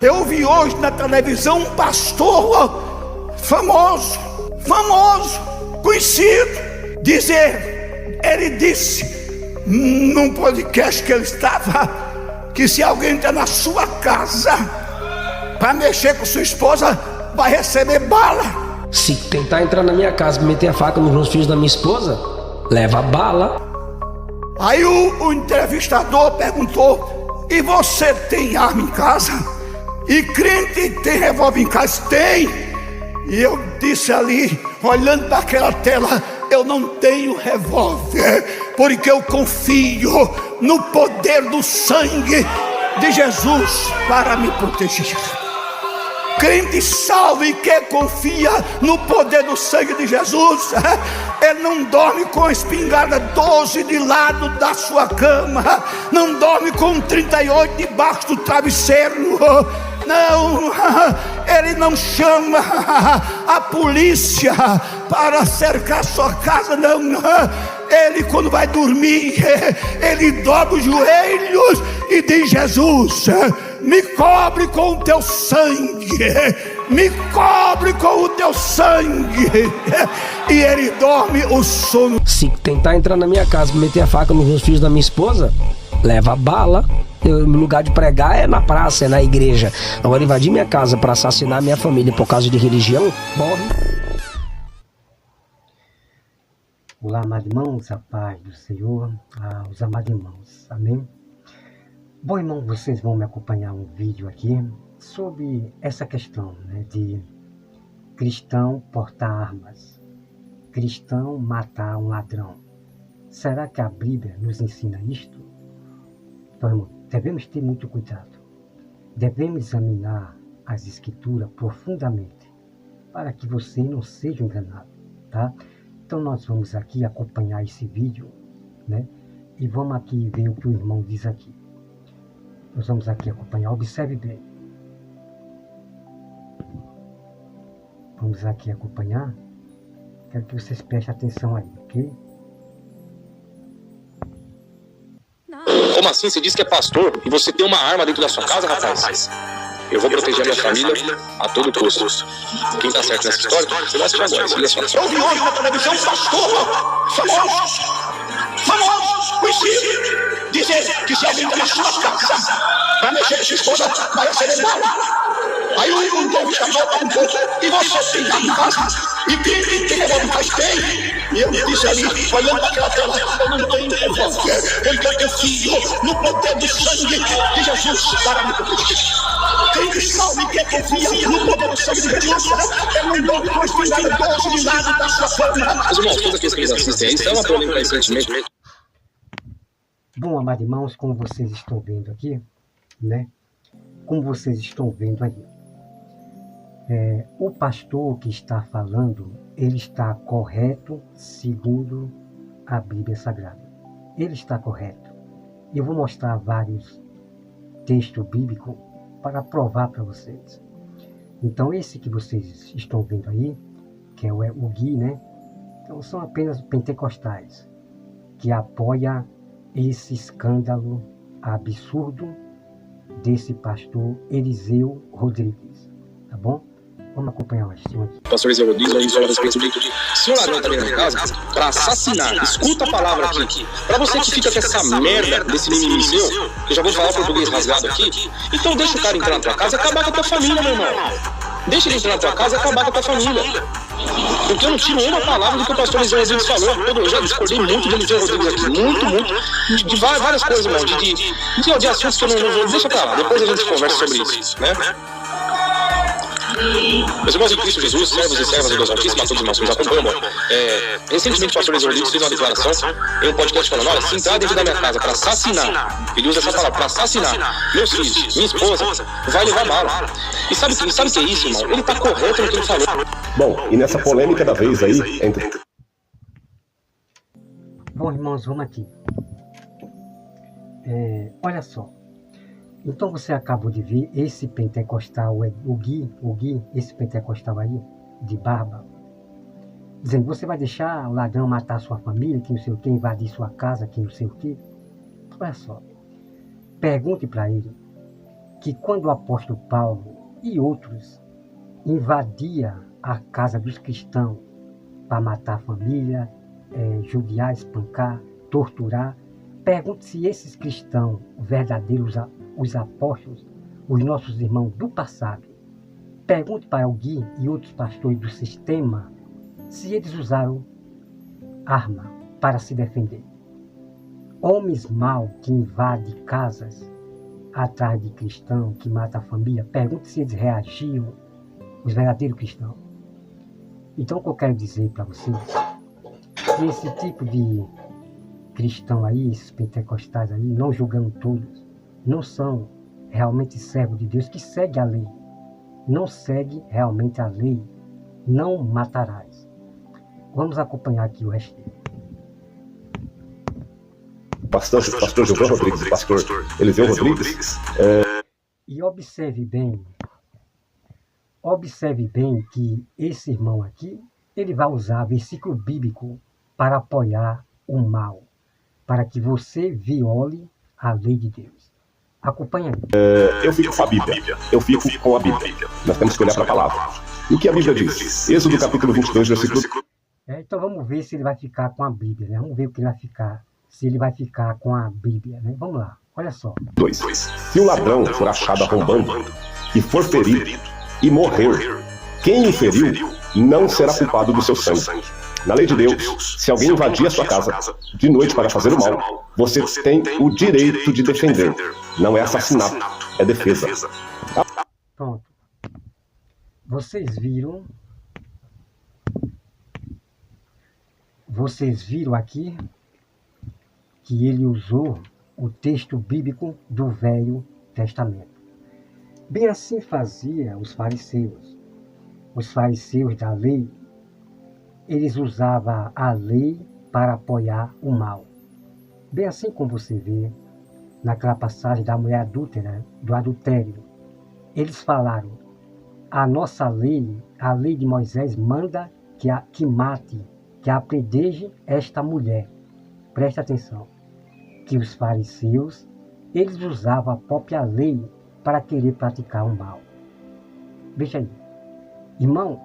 Eu vi hoje na televisão um pastor famoso, conhecido, dizer, ele disse num podcast que ele estava, que se alguém entrar na sua casa para mexer com sua esposa, vai receber bala. Se tentar entrar na minha casa e meter a faca nos meus filhos da minha esposa, leva bala. Aí o entrevistador perguntou, e você tem arma em casa? E crente tem revólver em casa? Tem. E eu disse ali, olhando para aquela tela, eu não tenho revólver, porque eu confio no poder do sangue de Jesus para me proteger. Crente salvo e que confia no poder do sangue de Jesus, ele não dorme com a espingarda 12 de lado da sua cama, não dorme com 38 debaixo do travesseiro. Não, ele não chama a polícia para cercar sua casa, não. Ele, quando vai dormir, ele dobra os joelhos e diz: Jesus, me cobre com o teu sangue, me cobre com o teu sangue. E ele dorme o sono. Se tentar entrar na minha casa e meter a faca nos meus filhos da minha esposa, leva bala. O lugar de pregar é na praça, é na igreja. Agora invadir minha casa para assassinar minha família por causa de religião, morre. Olá, amados irmãos, a paz do Senhor, aos amados irmãos, amém? Bom, irmão, vocês vão me acompanhar um vídeo aqui sobre essa questão, né, de cristão portar armas, cristão matar um ladrão. Será que a Bíblia nos ensina isto? Então, irmão, devemos ter muito cuidado. Devemos examinar as Escrituras profundamente para que você não seja enganado, tá? Então nós vamos aqui acompanhar esse vídeo, né? E vamos aqui ver o que o irmão diz aqui. Nós vamos aqui acompanhar, observe bem. Vamos aqui acompanhar. Quero que vocês prestem atenção aí, ok? Como assim? Você diz que é pastor e você tem uma arma dentro da sua casa, rapaz? Eu vou proteger a minha família a todo custo. Quem tá certo nessa história, você vai assistir agora. Siga só. Eu vi hoje na televisão um pastor famoso, conhecido, dizer que se alguém entrar na sua casa para mexer com sua esposa, vai receber bala. Aí o entrevistador perguntou, e você tem arma em casa? E quem tem revólver em casa? Tem. E eu disse ali, olhando para aquela tela, eu não tenho revólver, porque eu confio no poder do sangue de Jesus para me proteger. Quem salve que confia no poder do sangue de Jesus, ele não dorme com a espingarda 12 de lado da sua cama. Mas, irmãos, todos aqueles que eles assistem aí, isso é uma polêmica recentemente. Bom, amados irmãos, como vocês estão vendo aqui, né? Como vocês estão vendo aí, o pastor que está falando, ele está correto segundo a Bíblia Sagrada. Ele está correto. Eu vou mostrar vários textos bíblicos para provar para vocês. Então, esse que vocês estão vendo aí, que é o Gui, né? Então, são apenas pentecostais que apoiam esse escândalo absurdo desse pastor Eliseu Rodrigues, tá bom? Vamos acompanhar o estilo aqui. O pastor Eliseu Rodrigues aí fala a respeito de se o ladrão está dentro da casa para assassinar, escuta a palavra aqui. Para você que fica com essa merda desse mimimi seu, eu já vou falar português rasgado aqui, então deixa o cara entrar na tua casa e acabar com a tua família, meu irmão. Deixa ele entrar na tua casa e acabar com a tua família. Porque eu não tiro uma palavra do que o pastor Eliseu Rodrigues falou. Eu já discordei muito de Eliseu Rodrigues aqui. Muito. De várias coisas, irmão. De assuntos que eu não vou. Deixa pra lá. Depois a gente conversa sobre isso, né? Meus irmãos em Cristo Jesus, servos e servas de Deus Altíssimo, a todos os irmãos que nos acompanham, recentemente o pastor Eliseu Rodrigues fez uma declaração em um podcast falando: olha, se entrar dentro da minha casa para assassinar, ele usa essa palavra, para assassinar meus filhos, minha esposa, vai levar bala. E sabe o que é isso, irmão? Ele está correto no que ele falou. Bom, e nessa polêmica da vez aí, entre... Bom, irmãos, vamos aqui. Olha só. Então você acabou de ver esse pentecostal, o Gui, esse pentecostal aí, de barba, dizendo: você vai deixar o ladrão matar sua família, que não sei o que, invadir sua casa, que não sei o que. Olha só. Pergunte para ele que quando o apóstolo Paulo e outros invadia a casa dos cristãos para matar a família, judiar, espancar, torturar, pergunte se esses cristãos verdadeiros, os apóstolos, os nossos irmãos do passado, pergunte para o Gui e outros pastores do sistema se eles usaram arma para se defender. Homens maus que invadem casas atrás de cristãos, que matam a família, pergunte se eles reagiam, os verdadeiros cristãos. Então, o que eu quero dizer para vocês, se esse tipo de cristão aí, esses pentecostais aí, não julgando todos, não são realmente servos de Deus que segue a lei, não segue realmente a lei, não matarás. Vamos acompanhar aqui o resto. Pastor Gilvan Rodrigues e pastor Eliseu Rodrigues. E observe bem que esse irmão aqui, ele vai usar versículo bíblico para apoiar o mal, para que você viole a lei de Deus. Acompanha aí. Eu fico com a Bíblia. Eu fico com a Bíblia. Nós temos que olhar para a palavra. E o que a Bíblia diz? Êxodo capítulo 22, versículo... Então vamos ver se ele vai ficar com a Bíblia, né? Vamos ver o que ele vai ficar, se ele vai ficar com a Bíblia, né? Vamos lá, olha só. 2. Se o ladrão for achado arrombando e for ferido e morrer, quem o feriu não será culpado do seu sangue. Na lei de Deus, se alguém invadir a sua casa de noite para fazer o mal, você tem o direito de defender. Não é assassinato, é defesa. Pronto. Vocês viram aqui que ele usou o texto bíblico do Velho Testamento. Bem assim fazia os fariseus. Os fariseus da lei, eles usavam a lei para apoiar o mal. Bem assim como você vê naquela passagem da mulher adúltera, do adultério. Eles falaram, a nossa lei, a lei de Moisés, manda que mate, que apredeje esta mulher. Presta atenção, que os fariseus, eles usavam a própria lei para querer praticar o mal. Veja aí. Irmão,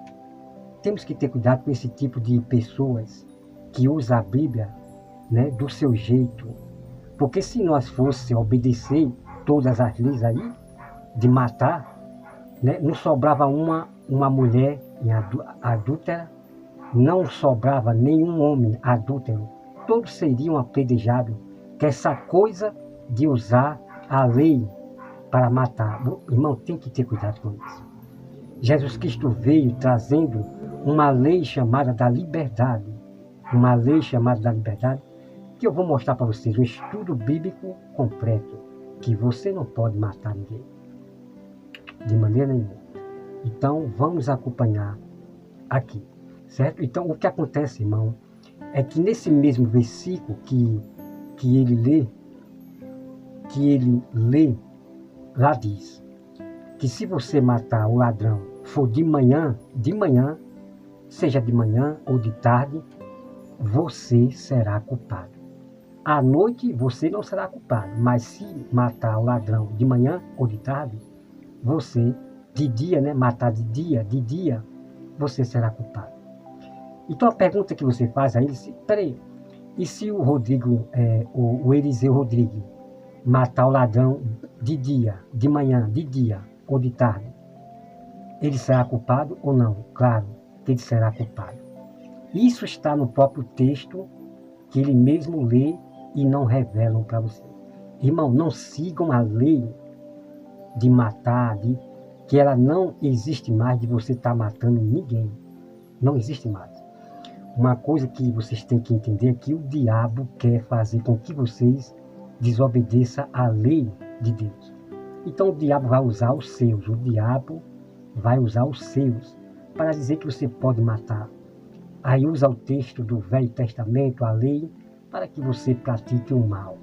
temos que ter cuidado com esse tipo de pessoas que usam a Bíblia, né, do seu jeito. Porque se nós fôssemos obedecer todas as leis aí, de matar, né, não sobrava uma mulher adúltera, não sobrava nenhum homem adúltero. Todos seriam apedrejados. Que essa coisa de usar a lei para matar. Irmão, tem que ter cuidado com isso. Jesus Cristo veio trazendo uma lei chamada da liberdade. Uma lei chamada da liberdade, que eu vou mostrar para vocês um estudo bíblico completo, que você não pode matar ninguém, de maneira nenhuma. Então, vamos acompanhar aqui, certo? Então, o que acontece, irmão, é que nesse mesmo versículo que ele lê, lá diz que se você matar o ladrão for de manhã, seja de manhã ou de tarde, você será culpado. À noite você não será culpado, mas se matar o ladrão de manhã ou de tarde, você, de dia, né, matar de dia, você será culpado. Então a pergunta que você faz a ele, peraí, e se o Rodrigo, o Eliseu Rodrigues, matar o ladrão de dia, de manhã, de dia ou de tarde, ele será culpado ou não? Claro que ele será culpado. Isso está no próprio texto que ele mesmo lê e não revelam para você. Irmão, não sigam a lei de matar, que ela não existe mais de você estar matando ninguém. Não existe mais. Uma coisa que vocês têm que entender é que o diabo quer fazer com que vocês desobedeçam a lei de Deus. Então o diabo vai usar os seus, para dizer que você pode matar. Aí usa o texto do Velho Testamento, a lei, para que você pratique o mal.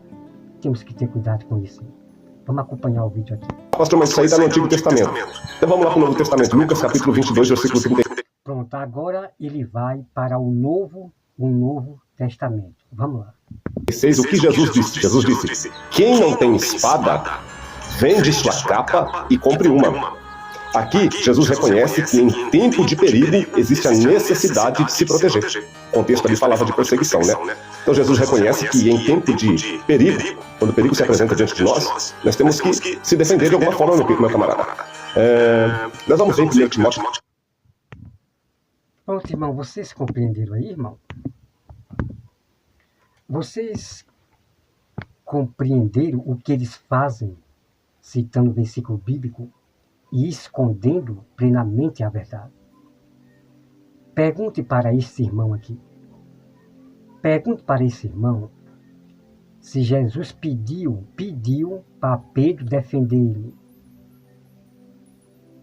Temos que ter cuidado com isso. Vamos acompanhar o vídeo aqui. Pastor, mas isso aí está no Antigo Testamento. Então vamos lá para o Novo Testamento. Lucas capítulo 22, versículo 30. Pronto, agora ele vai para o Novo Testamento. Vamos lá. O que Jesus disse? Jesus disse, quem não tem espada, vende sua capa e compre uma. Aqui, Jesus reconhece que em tempo de perigo existe a necessidade de se proteger. O contexto ali falava de perseguição, né? Então Jesus reconhece que em tempo de perigo, quando o perigo se apresenta diante de nós temos que se defender de alguma forma, meu camarada. Nós vamos ver em 1 Timóteo. Pronto, irmão, vocês compreenderam aí, irmão? Vocês compreenderam o que eles fazem, citando o versículo bíblico, e escondendo plenamente a verdade? Pergunte para esse irmão aqui. Pergunte para esse irmão se Jesus pediu para Pedro defender ele.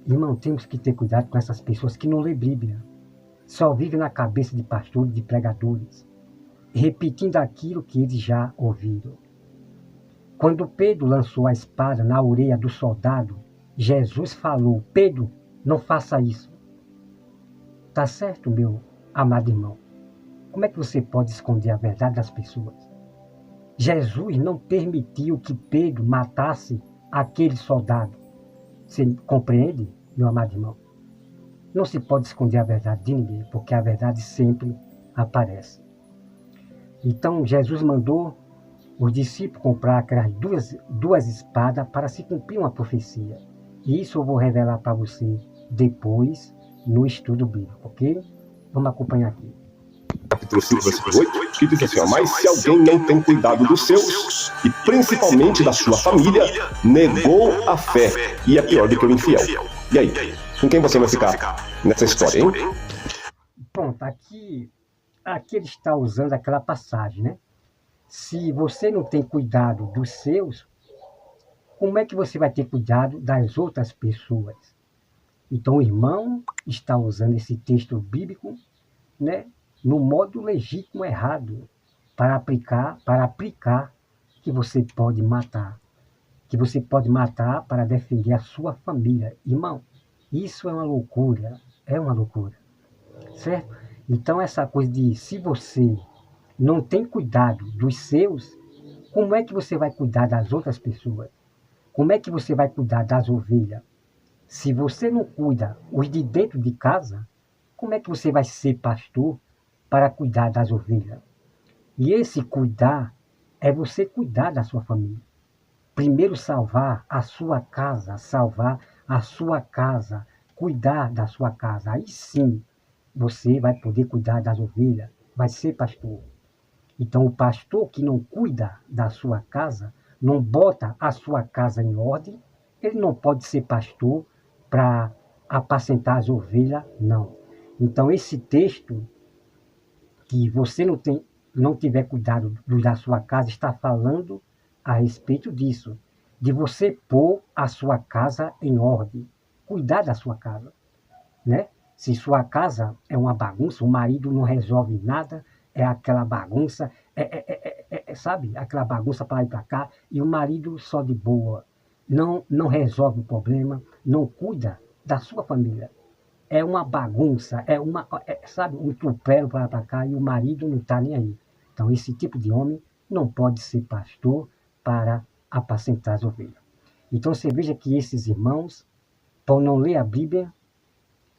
Irmão, temos que ter cuidado com essas pessoas que não lêem Bíblia. Só vivem na cabeça de pastores, de pregadores, repetindo aquilo que eles já ouviram. Quando Pedro lançou a espada na orelha do soldado, Jesus falou: Pedro, não faça isso. Tá certo, meu amado irmão? Como é que você pode esconder a verdade das pessoas? Jesus não permitiu que Pedro matasse aquele soldado. Você compreende, meu amado irmão? Não se pode esconder a verdade de ninguém, porque a verdade sempre aparece. Então, Jesus mandou os discípulos comprar aquelas duas espadas para se cumprir uma profecia. E isso eu vou revelar para você depois no estudo bíblico, ok? Vamos acompanhar aqui. Capítulo 5, versículo 8, que diz assim, mas se alguém não tem cuidado dos seus, e principalmente da sua família, negou a fé, e é pior do que o infiel. E aí, com quem você vai ficar nessa história, hein? Pronto, aqui ele está usando aquela passagem, né? Se você não tem cuidado dos seus, como é que você vai ter cuidado das outras pessoas? Então o irmão está usando esse texto bíblico, né, no modo legítimo errado, para aplicar que você pode matar. Que você pode matar para defender a sua família. Irmão, isso é uma loucura, certo? Então essa coisa de se você não tem cuidado dos seus, como é que você vai cuidar das outras pessoas? Como é que você vai cuidar das ovelhas? Se você não cuida os de dentro de casa, como é que você vai ser pastor para cuidar das ovelhas? E esse cuidar é você cuidar da sua família. Primeiro salvar a sua casa, cuidar da sua casa. Aí sim você vai poder cuidar das ovelhas, vai ser pastor. Então o pastor que não cuida da sua casa, não bota a sua casa em ordem, ele não pode ser pastor para apacentar as ovelhas, não. Então esse texto, que você não tiver cuidado da sua casa, está falando a respeito disso, de você pôr a sua casa em ordem, cuidar da sua casa, né? Se sua casa é uma bagunça, o marido não resolve nada, é aquela bagunça, sabe? Aquela bagunça para lá e para cá, e o marido só de boa, não resolve o problema, não cuida da sua família. É uma bagunça, sabe, um tropelo para lá e para cá, e o marido não está nem aí. Então esse tipo de homem não pode ser pastor para apacentar as ovelhas. Então você veja que esses irmãos, por não ler a Bíblia,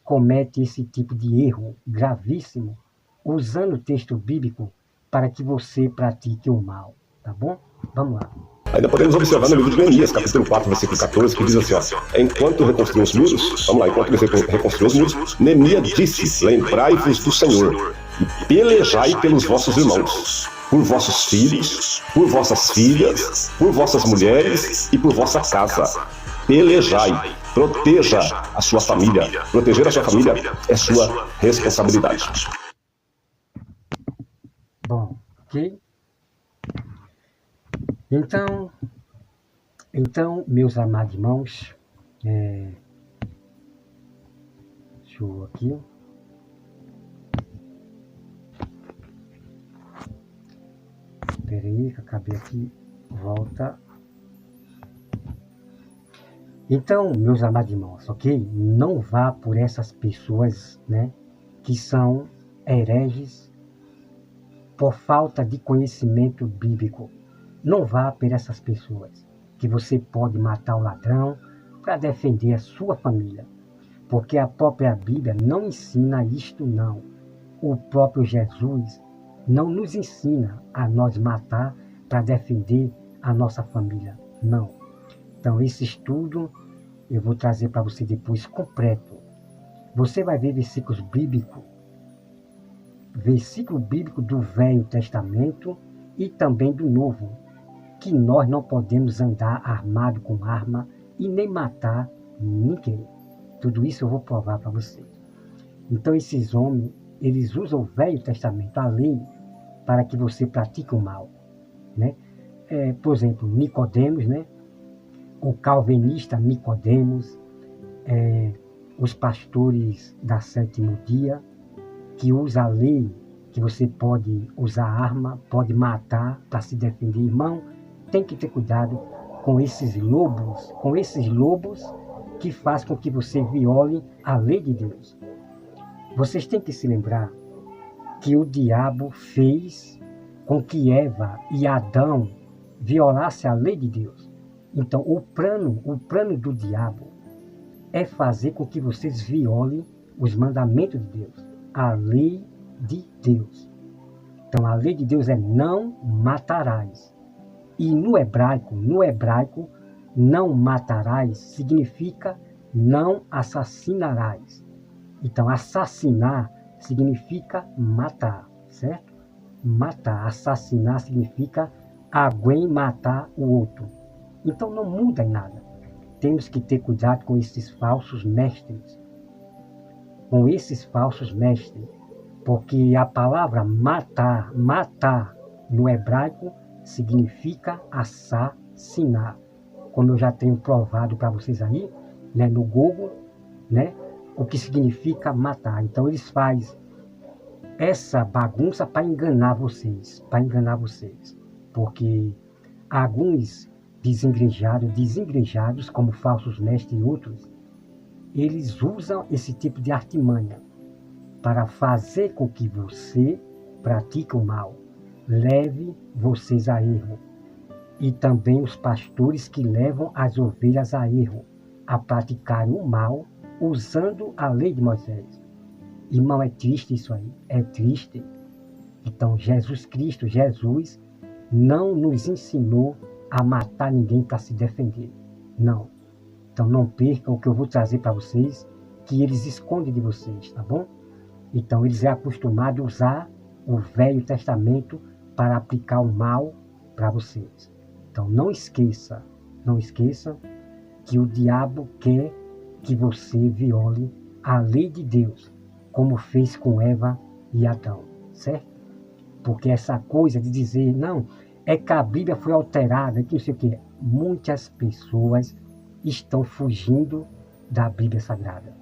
cometem esse tipo de erro gravíssimo, usando o texto bíblico para que você pratique o mal, tá bom? Vamos lá. Ainda podemos observar no livro de Neemias, capítulo 4, versículo 14, que diz assim, ó, enquanto reconstruíam os muros, vamos lá, enquanto eles reconstruíam os muros, Neemias disse, lembrai-vos do Senhor, e pelejai pelos vossos irmãos, por vossos filhos, por vossas filhas, por vossas mulheres e por vossa casa. Pelejai, proteja a sua família. Proteger a sua família é sua responsabilidade. Bom, ok? Então, meus amados irmãos, deixa eu aqui. Espera aí, que eu acabei aqui. Volta. Então, meus amados irmãos, ok? Não vá por essas pessoas, né, que são hereges por falta de conhecimento bíblico. Não vá por essas pessoas. que você pode matar o ladrão para defender a sua família. Porque a própria Bíblia não ensina isto não. O próprio Jesus não nos ensina a nós matar para defender a nossa família. Não. Então esse estudo eu vou trazer para você depois completo. Você vai ver versículo bíblico do Velho Testamento e também do Novo, que nós não podemos andar armado com arma e nem matar ninguém. Tudo isso eu vou provar para vocês. Então esses homens, eles usam o Velho Testamento, a lei, para que você pratique o mal, né? Por exemplo, Nicodemos, né? O calvinista Nicodemos, os pastores da Sétimo Dia, que usa a lei, que você pode usar arma, pode matar para se defender. Irmão, tem que ter cuidado com esses lobos que faz com que você viole a lei de Deus. Vocês têm que se lembrar que o diabo fez com que Eva e Adão violassem a lei de Deus. Então, o plano do diabo é fazer com que vocês violem os mandamentos de Deus, a lei de Deus. Então, a lei de Deus é não matarás. E no hebraico, não matarás significa não assassinarás. Então, assassinar significa matar, certo? Matar, assassinar significa alguém matar o outro. Então, não muda em nada. Temos que ter cuidado com esses falsos mestres. Porque a palavra matar no hebraico significa assassinar. Como eu já tenho provado para vocês aí, né, no Google, né, o que significa matar. Então eles fazem essa bagunça para enganar vocês. Porque alguns desigrejados, como falsos mestres e outros, eles usam esse tipo de artimanha para fazer com que você pratique o mal, leve vocês a erro. E também os pastores que levam as ovelhas a erro, a praticarem o mal, usando a lei de Moisés. Irmão, é triste isso aí, é triste. Então, Jesus não nos ensinou a matar ninguém para se defender. Não. Então, não percam o que eu vou trazer para vocês, que eles escondem de vocês, tá bom? Então, eles é acostumado a usar o Velho Testamento para aplicar o mal para vocês. Então, não esqueça que o diabo quer que você viole a lei de Deus, como fez com Eva e Adão, certo? Porque essa coisa de dizer, não, é que a Bíblia foi alterada, que não sei o quê. Muitas pessoas estão fugindo da Bíblia Sagrada.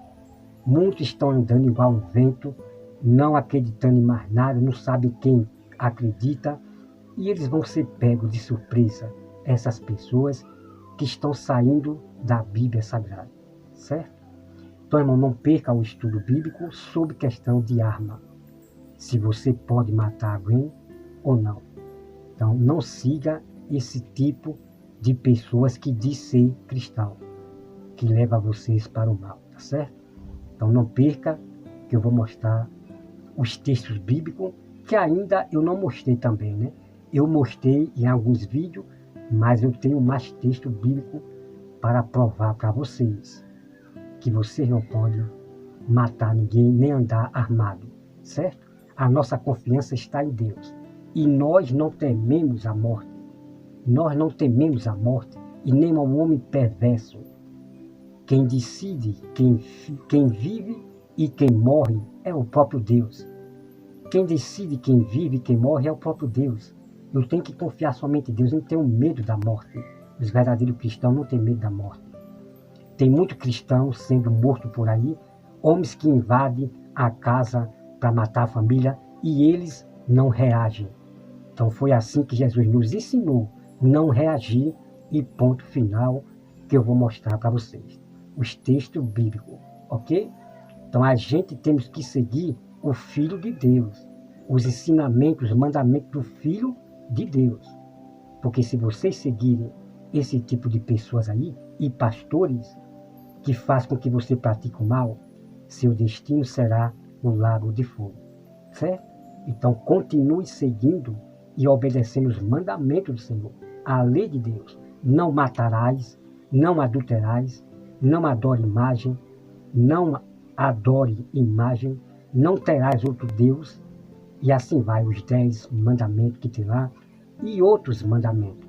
Muitos estão andando igual um vento, não acreditando em mais nada, não sabem quem acredita, e eles vão ser pegos de surpresa, essas pessoas que estão saindo da Bíblia Sagrada, certo? Então, irmão, não perca o estudo bíblico sobre questão de arma, se você pode matar alguém ou não. Então, não siga esse tipo de pessoas que diz ser cristão, que leva vocês para o mal, tá certo? Então, não perca, que eu vou mostrar os textos bíblicos, que ainda eu não mostrei também, né? Eu mostrei em alguns vídeos, mas eu tenho mais texto bíblico para provar para vocês que vocês não podem matar ninguém, nem andar armado, certo? A nossa confiança está em Deus. E nós não tememos a morte. Nós não tememos a morte e nem ao homem perverso. Quem decide, quem vive e quem morre é o próprio Deus. Quem decide quem vive e quem morre é o próprio Deus. Eu tenho que confiar somente em Deus, eu não tenho medo da morte. Os verdadeiros cristãos não têm medo da morte. Tem muito cristão sendo morto por aí, homens que invadem a casa para matar a família e eles não reagem. Então foi assim que Jesus nos ensinou, não reagir, e ponto final que eu vou mostrar para vocês. Os textos bíblicos, ok? Então a gente temos que seguir o Filho de Deus, os ensinamentos, os mandamentos do Filho de Deus. Porque se vocês seguirem esse tipo de pessoas aí, e pastores, que faz com que você pratique o mal, seu destino será o lago de fogo, certo? Então continue seguindo e obedecendo os mandamentos do Senhor, a lei de Deus. Não matarás, não adulterarás, não adore imagem, não adore imagem, não terás outro Deus, e assim vai os 10 mandamentos que tem lá, e outros mandamentos.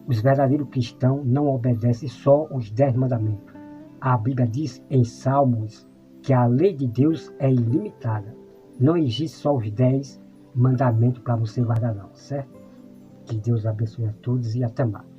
Os verdadeiros cristãos não obedecem só os 10 mandamentos. A Bíblia diz em Salmos que a lei de Deus é ilimitada. Não existe só os 10 mandamentos para você guardar não, certo? Que Deus abençoe a todos e até mais.